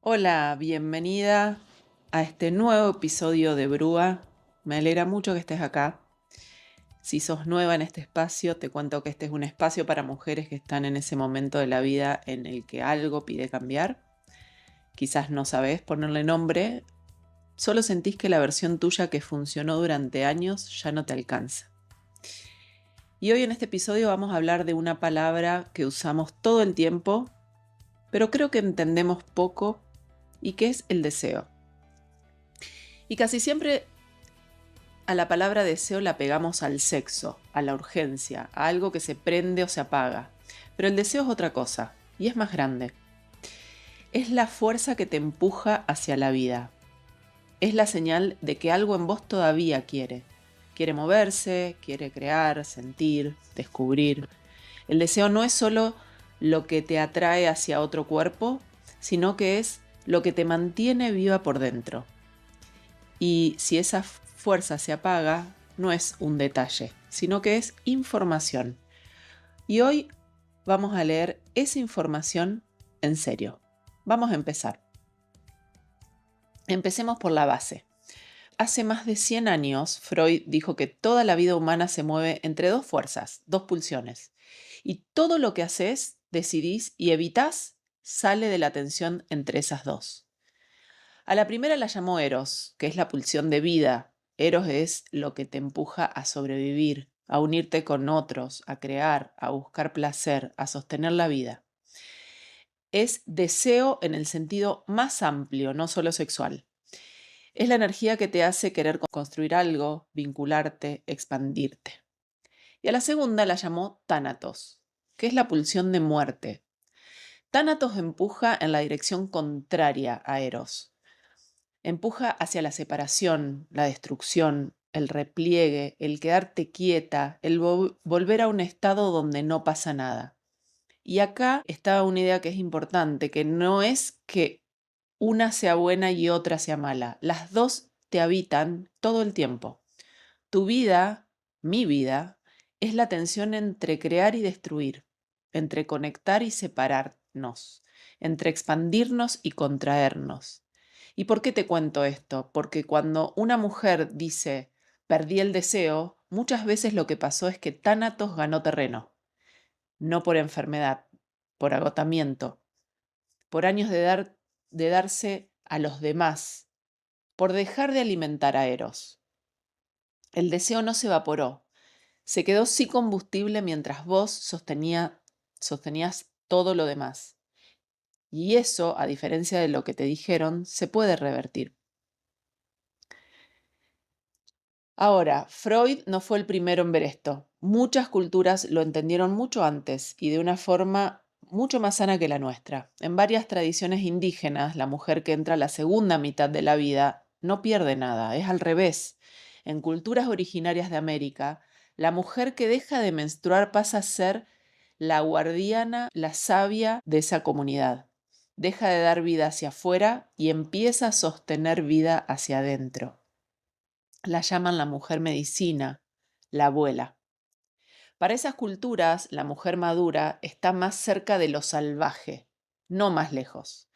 Hola, bienvenida a este nuevo episodio de Brúa. Me alegra mucho que estés acá. Si sos nueva en este espacio, te cuento que este es un espacio para mujeres que están en ese momento de la vida en el que algo pide cambiar. Quizás no sabés ponerle nombre, solo sentís que la versión tuya que funcionó durante años ya no te alcanza. Y hoy en este episodio vamos a hablar de una palabra que usamos todo el tiempo, pero creo que entendemos poco, y que es el deseo. Y casi siempre a la palabra deseo la pegamos al sexo, a la urgencia, a algo que se prende o se apaga. Pero el deseo es otra cosa, y es más grande. Es la fuerza que te empuja hacia la vida. Es la señal de que algo en vos todavía quiere. Quiere moverse, quiere crear, sentir, descubrir. El deseo no es solo lo que te atrae hacia otro cuerpo, sino que es lo que te mantiene viva por dentro. Y si esa fuerza se apaga, no es un detalle, sino que es información. Y hoy vamos a leer esa información en serio. Vamos a empezar. Empecemos por la base. Hace más de 100 años, Freud dijo que toda la vida humana se mueve entre dos fuerzas, dos pulsiones. Y todo lo que haces, decidís y evitás sale de la tensión entre esas dos. A la primera la llamó Eros, que es la pulsión de vida. Eros es lo que te empuja a sobrevivir, a unirte con otros, a crear, a buscar placer, a sostener la vida. Es deseo en el sentido más amplio, no solo sexual. Es la energía que te hace querer construir algo, vincularte, expandirte. Y a la segunda la llamó Tánatos, que es la pulsión de muerte. Tánatos empuja en la dirección contraria a Eros. Empuja hacia la separación, la destrucción, el repliegue, el quedarte quieta, el volver a un estado donde no pasa nada. Y acá está una idea que es importante, que no es que una sea buena y otra sea mala. Las dos te habitan todo el tiempo. Tu vida, mi vida, es la tensión entre crear y destruir, entre conectar y separarnos, entre expandirnos y contraernos. ¿Y por qué te cuento esto? Porque cuando una mujer dice, perdí el deseo, muchas veces lo que pasó es que Tánatos ganó terreno, no por enfermedad, por agotamiento, por años de darse a los demás, por dejar de alimentar a Eros. El deseo no se evaporó, se quedó sin combustible mientras vos sostenías todo lo demás. Y eso, a diferencia de lo que te dijeron, se puede revertir. Ahora, Freud no fue el primero en ver esto. Muchas culturas lo entendieron mucho antes y de una forma mucho más sana que la nuestra. En varias tradiciones indígenas, la mujer que entra a la segunda mitad de la vida no pierde nada, es al revés. En culturas originarias de América, la mujer que deja de menstruar pasa a ser la guardiana, la sabia de esa comunidad. Deja de dar vida hacia afuera y empieza a sostener vida hacia adentro. La llaman la mujer medicina, la abuela. Para esas culturas, la mujer madura está más cerca de lo salvaje, no más lejos,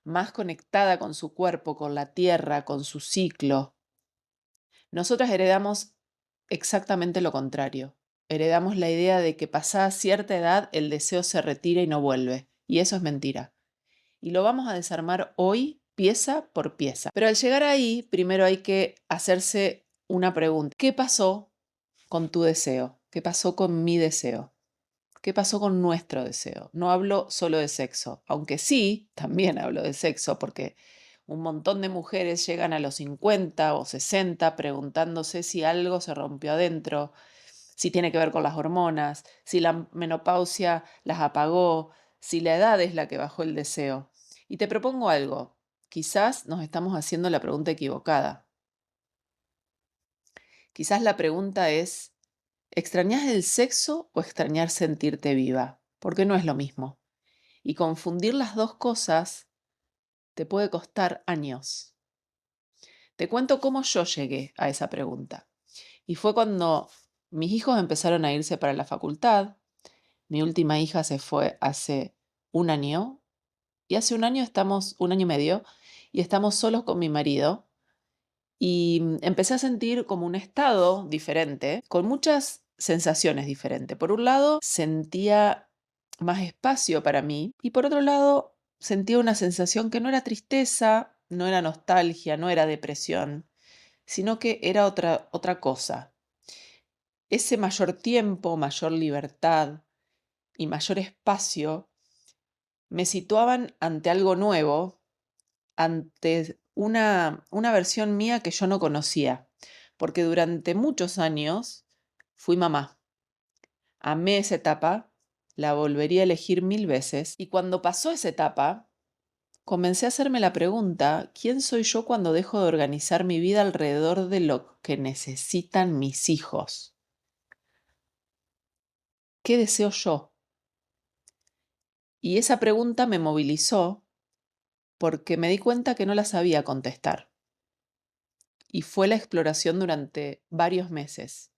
más conectada con su cuerpo, con la tierra, con su ciclo. Nosotras heredamos exactamente lo contrario. Heredamos la idea de que pasada cierta edad el deseo se retira y no vuelve, y eso es mentira. Y lo vamos a desarmar hoy pieza por pieza. Pero al llegar ahí, primero hay que hacerse una pregunta. ¿Qué pasó con tu deseo? ¿Qué pasó con mi deseo? ¿Qué pasó con nuestro deseo? No hablo solo de sexo, aunque sí, también hablo de sexo, porque un montón de mujeres llegan a los 50 o 60 preguntándose si algo se rompió adentro, si tiene que ver con las hormonas, si la menopausia las apagó, si la edad es la que bajó el deseo. Y te propongo algo. Quizás nos estamos haciendo la pregunta equivocada. Quizás la pregunta es, ¿extrañas el sexo o extrañar sentirte viva? Porque no es lo mismo. Y confundir las dos cosas te puede costar años. Te cuento cómo yo llegué a esa pregunta. Y fue cuando mis hijos empezaron a irse para la facultad. Mi última hija se fue hace un año Y hace un año y medio, y estamos solos con mi marido. Y empecé a sentir como un estado diferente, con muchas sensaciones diferentes. Por un lado, sentía más espacio para mí y por otro lado, sentía una sensación que no era tristeza, no era nostalgia, no era depresión, sino que era otra cosa. Ese mayor tiempo, mayor libertad y mayor espacio me situaban ante algo nuevo, ante una versión mía que yo no conocía, porque durante muchos años fui mamá. Amé esa etapa, la volvería a elegir 1000 veces, y cuando pasó esa etapa, comencé a hacerme la pregunta, ¿quién soy yo cuando dejo de organizar mi vida alrededor de lo que necesitan mis hijos? ¿Qué deseo yo? Y esa pregunta me movilizó porque me di cuenta que no la sabía contestar. Y fue la exploración durante varios meses.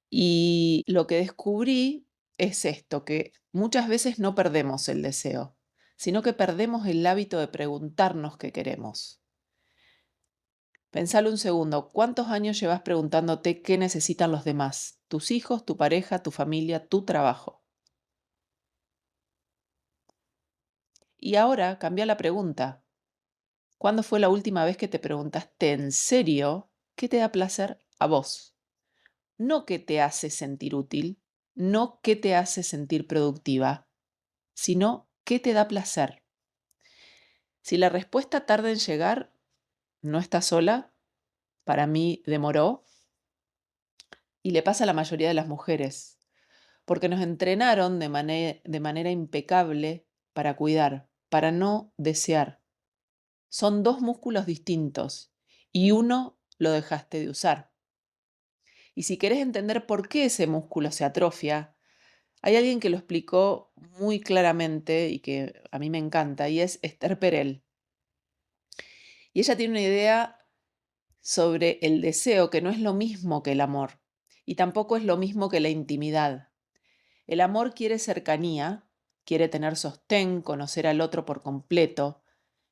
Y lo que descubrí es esto, que muchas veces no perdemos el deseo, sino que perdemos el hábito de preguntarnos qué queremos. Pensalo un segundo, ¿cuántos años llevas preguntándote qué necesitan los demás? Tus hijos, tu pareja, tu familia, tu trabajo. Y ahora cambia la pregunta. ¿Cuándo fue la última vez que te preguntaste en serio qué te da placer a vos? No qué te hace sentir útil, no qué te hace sentir productiva, sino qué te da placer. Si la respuesta tarda en llegar, no estás sola, para mí demoró, y le pasa a la mayoría de las mujeres, porque nos entrenaron de manera impecable para cuidar, para no desear. Son dos músculos distintos y uno lo dejaste de usar. Y si querés entender por qué ese músculo se atrofia, hay alguien que lo explicó muy claramente y que a mí me encanta, y es Esther Perel. Y ella tiene una idea sobre el deseo que no es lo mismo que el amor, y tampoco es lo mismo que la intimidad. El amor quiere cercanía, quiere tener sostén, conocer al otro por completo,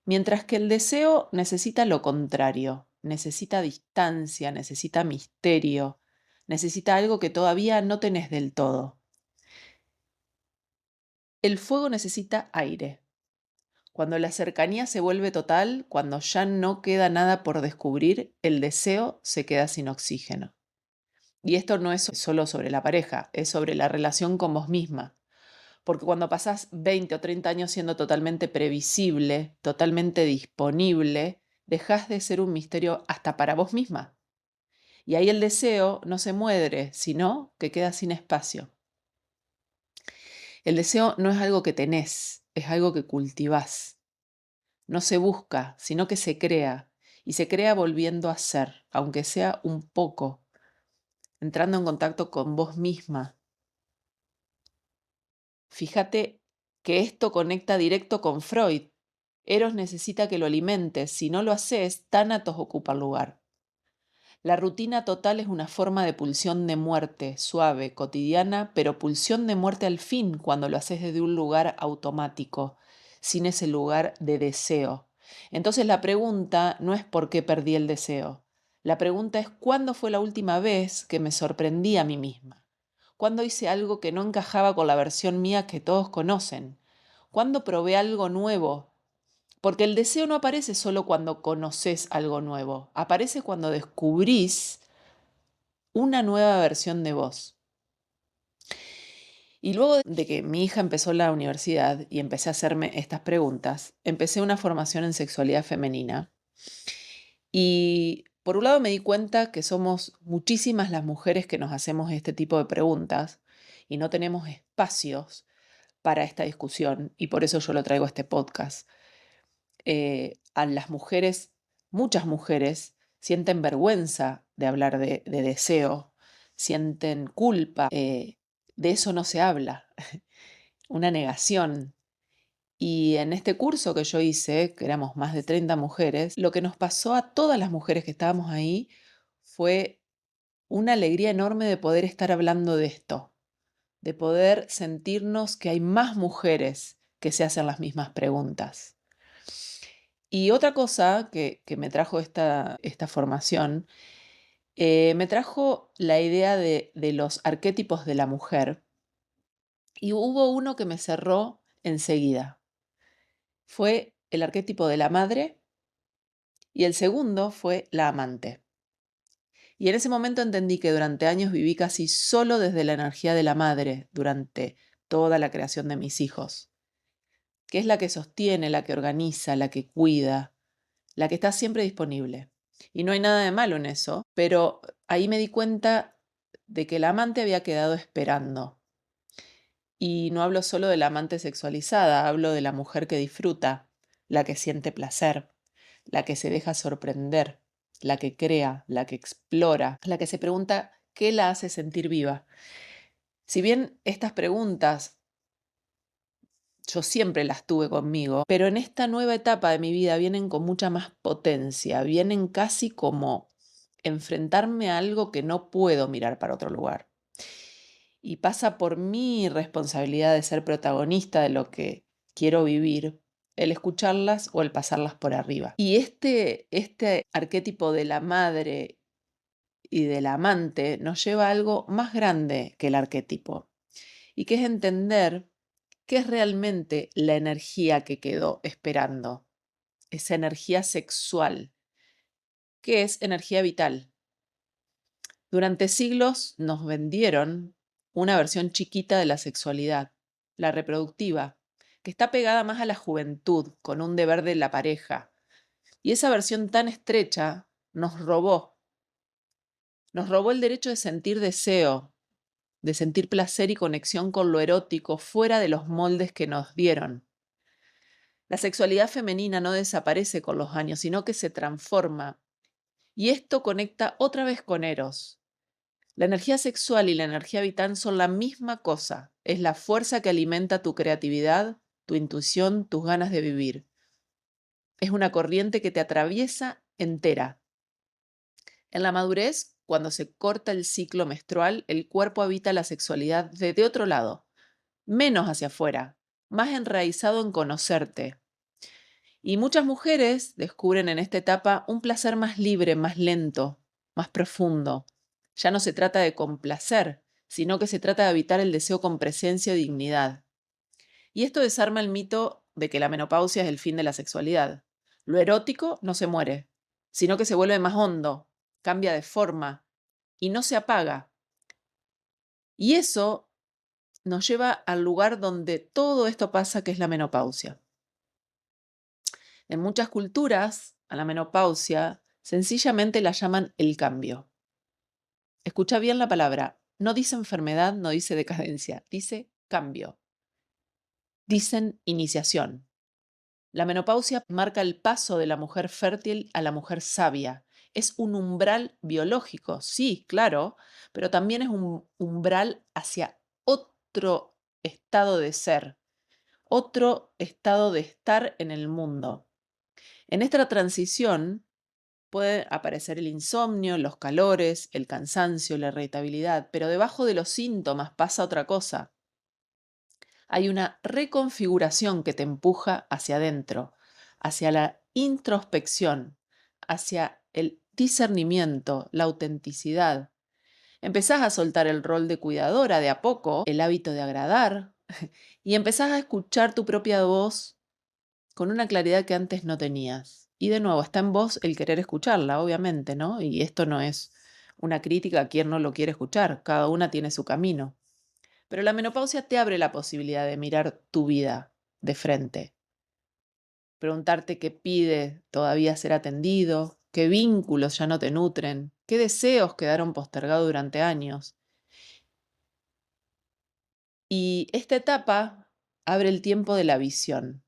mientras que el deseo necesita lo contrario, necesita distancia, necesita misterio, necesita algo que todavía no tenés del todo. El fuego necesita aire. Cuando la cercanía se vuelve total, cuando ya no queda nada por descubrir, el deseo se queda sin oxígeno. Y esto no es solo sobre la pareja, es sobre la relación con vos misma. Porque cuando pasás 20 o 30 años siendo totalmente previsible, totalmente disponible, dejás de ser un misterio hasta para vos misma. Y ahí el deseo no se muere, sino que queda sin espacio. El deseo no es algo que tenés, es algo que cultivás. No se busca, sino que se crea. Y se crea volviendo a ser, aunque sea un poco, entrando en contacto con vos misma. Fíjate que esto conecta directo con Freud. Eros necesita que lo alimentes, si no lo haces, Tánatos ocupa el lugar. La rutina total es una forma de pulsión de muerte, suave, cotidiana, pero pulsión de muerte al fin cuando lo haces desde un lugar automático, sin ese lugar de deseo. Entonces la pregunta no es por qué perdí el deseo. La pregunta es cuándo fue la última vez que me sorprendí a mí misma. ¿Cuándo hice algo que no encajaba con la versión mía que todos conocen? ¿Cuándo probé algo nuevo? Porque el deseo no aparece solo cuando conoces algo nuevo, aparece cuando descubrís una nueva versión de vos. Y luego de que mi hija empezó la universidad y empecé a hacerme estas preguntas, empecé una formación en sexualidad femenina. Y por un lado me di cuenta que somos muchísimas las mujeres que nos hacemos este tipo de preguntas y no tenemos espacios para esta discusión, y por eso yo lo traigo a este podcast. A las mujeres, muchas mujeres, sienten vergüenza de hablar de deseo, sienten culpa, de eso no se habla, una negación. Y en este curso que yo hice, que éramos más de 30 mujeres, lo que nos pasó a todas las mujeres que estábamos ahí fue una alegría enorme de poder estar hablando de esto, de poder sentirnos que hay más mujeres que se hacen las mismas preguntas. Y otra cosa que me trajo esta formación, me trajo la idea de los arquetipos de la mujer, y hubo uno que me cerró enseguida. Fue el arquetipo de la madre y el segundo fue la amante. Y en ese momento entendí que durante años viví casi solo desde la energía de la madre, durante toda la creación de mis hijos, que es la que sostiene, la que organiza, la que cuida, la que está siempre disponible. Y no hay nada de malo en eso, pero ahí me di cuenta de que la amante había quedado esperando. Y no hablo solo de la amante sexualizada, hablo de la mujer que disfruta, la que siente placer, la que se deja sorprender, la que crea, la que explora, la que se pregunta qué la hace sentir viva. Si bien estas preguntas yo siempre las tuve conmigo, pero en esta nueva etapa de mi vida vienen con mucha más potencia, vienen casi como enfrentarme a algo que no puedo mirar para otro lugar. Y pasa por mi responsabilidad de ser protagonista de lo que quiero vivir, el escucharlas o el pasarlas por arriba. Y este arquetipo de la madre y del amante nos lleva a algo más grande que el arquetipo, y que es entender qué es realmente la energía que quedó esperando, esa energía sexual, que es energía vital. Durante siglos nos vendieron una versión chiquita de la sexualidad, la reproductiva, que está pegada más a la juventud, con un deber de la pareja. Y esa versión tan estrecha nos robó. Nos robó el derecho de sentir deseo, de sentir placer y conexión con lo erótico fuera de los moldes que nos dieron. La sexualidad femenina no desaparece con los años, sino que se transforma. Y esto conecta otra vez con Eros. La energía sexual y la energía vital son la misma cosa. Es la fuerza que alimenta tu creatividad, tu intuición, tus ganas de vivir. Es una corriente que te atraviesa entera. En la madurez, cuando se corta el ciclo menstrual, el cuerpo habita la sexualidad desde otro lado, menos hacia afuera, más enraizado en conocerte. Y muchas mujeres descubren en esta etapa un placer más libre, más lento, más profundo. Ya no se trata de complacer, sino que se trata de habitar el deseo con presencia y dignidad. Y esto desarma el mito de que la menopausia es el fin de la sexualidad. Lo erótico no se muere, sino que se vuelve más hondo, cambia de forma y no se apaga. Y eso nos lleva al lugar donde todo esto pasa, que es la menopausia. En muchas culturas, a la menopausia sencillamente la llaman el cambio. Escucha bien la palabra. No dice enfermedad, no dice decadencia, dice cambio. Dicen iniciación. La menopausia marca el paso de la mujer fértil a la mujer sabia. Es un umbral biológico, sí, claro, pero también es un umbral hacia otro estado de ser, otro estado de estar en el mundo. En esta transición puede aparecer el insomnio, los calores, el cansancio, la irritabilidad, pero debajo de los síntomas pasa otra cosa. Hay una reconfiguración que te empuja hacia adentro, hacia la introspección, hacia el discernimiento, la autenticidad. Empezás a soltar el rol de cuidadora de a poco, el hábito de agradar, y empezás a escuchar tu propia voz con una claridad que antes no tenías. Y de nuevo, está en vos el querer escucharla, obviamente, ¿no? Y esto no es una crítica a quien no lo quiere escuchar, cada una tiene su camino. Pero la menopausia te abre la posibilidad de mirar tu vida de frente, preguntarte qué pide todavía ser atendido, qué vínculos ya no te nutren, qué deseos quedaron postergados durante años. Y esta etapa abre el tiempo de la visión,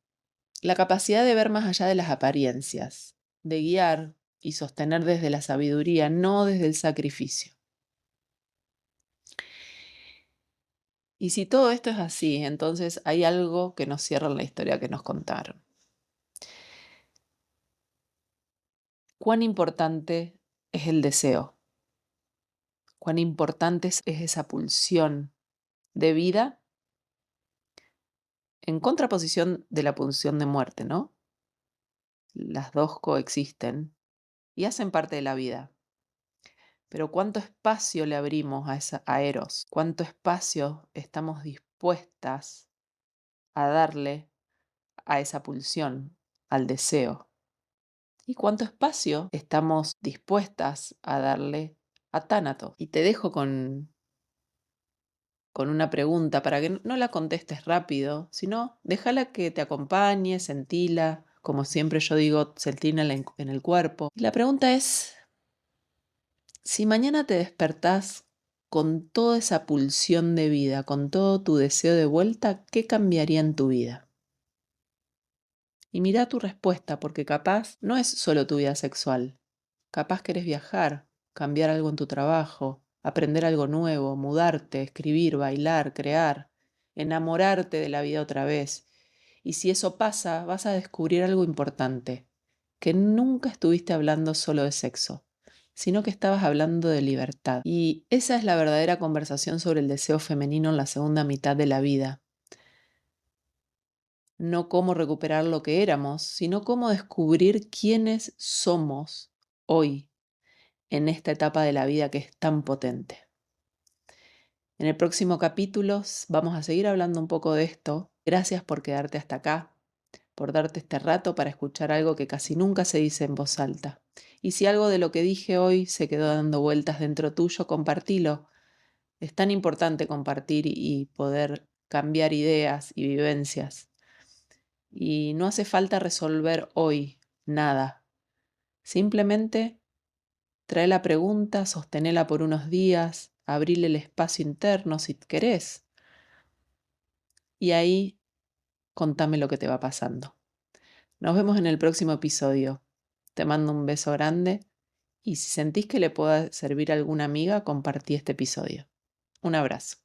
la capacidad de ver más allá de las apariencias, de guiar y sostener desde la sabiduría, no desde el sacrificio. Y si todo esto es así, entonces hay algo que nos cierra en la historia que nos contaron. ¿Cuán importante es el deseo? ¿Cuán importante es esa pulsión de vida en contraposición de la pulsión de muerte, ¿no? Las dos coexisten y hacen parte de la vida. Pero ¿cuánto espacio le abrimos a Eros? ¿Cuánto espacio estamos dispuestas a darle a esa pulsión, al deseo? ¿Y cuánto espacio estamos dispuestas a darle a Tánatos? Y te dejo con una pregunta para que no la contestes rápido, sino déjala que te acompañe, sentila, como siempre yo digo, sentíla en el cuerpo. Y la pregunta es, si mañana te despertás con toda esa pulsión de vida, con todo tu deseo de vuelta, ¿qué cambiaría en tu vida? Y mira tu respuesta, porque capaz no es solo tu vida sexual. Capaz querés viajar, cambiar algo en tu trabajo, aprender algo nuevo, mudarte, escribir, bailar, crear, enamorarte de la vida otra vez. Y si eso pasa, vas a descubrir algo importante, que nunca estuviste hablando solo de sexo, sino que estabas hablando de libertad. Y esa es la verdadera conversación sobre el deseo femenino en la segunda mitad de la vida. No cómo recuperar lo que éramos, sino cómo descubrir quiénes somos hoy en esta etapa de la vida que es tan potente. En el próximo capítulo vamos a seguir hablando un poco de esto. Gracias por quedarte hasta acá, por darte este rato para escuchar algo que casi nunca se dice en voz alta. Y si algo de lo que dije hoy se quedó dando vueltas dentro tuyo, compartilo. Es tan importante compartir y poder cambiar ideas y vivencias. Y no hace falta resolver hoy nada. Simplemente trae la pregunta, sostenela por unos días, abrile el espacio interno si querés. Y ahí contame lo que te va pasando. Nos vemos en el próximo episodio. Te mando un beso grande y si sentís que le pueda servir a alguna amiga, compartí este episodio. Un abrazo.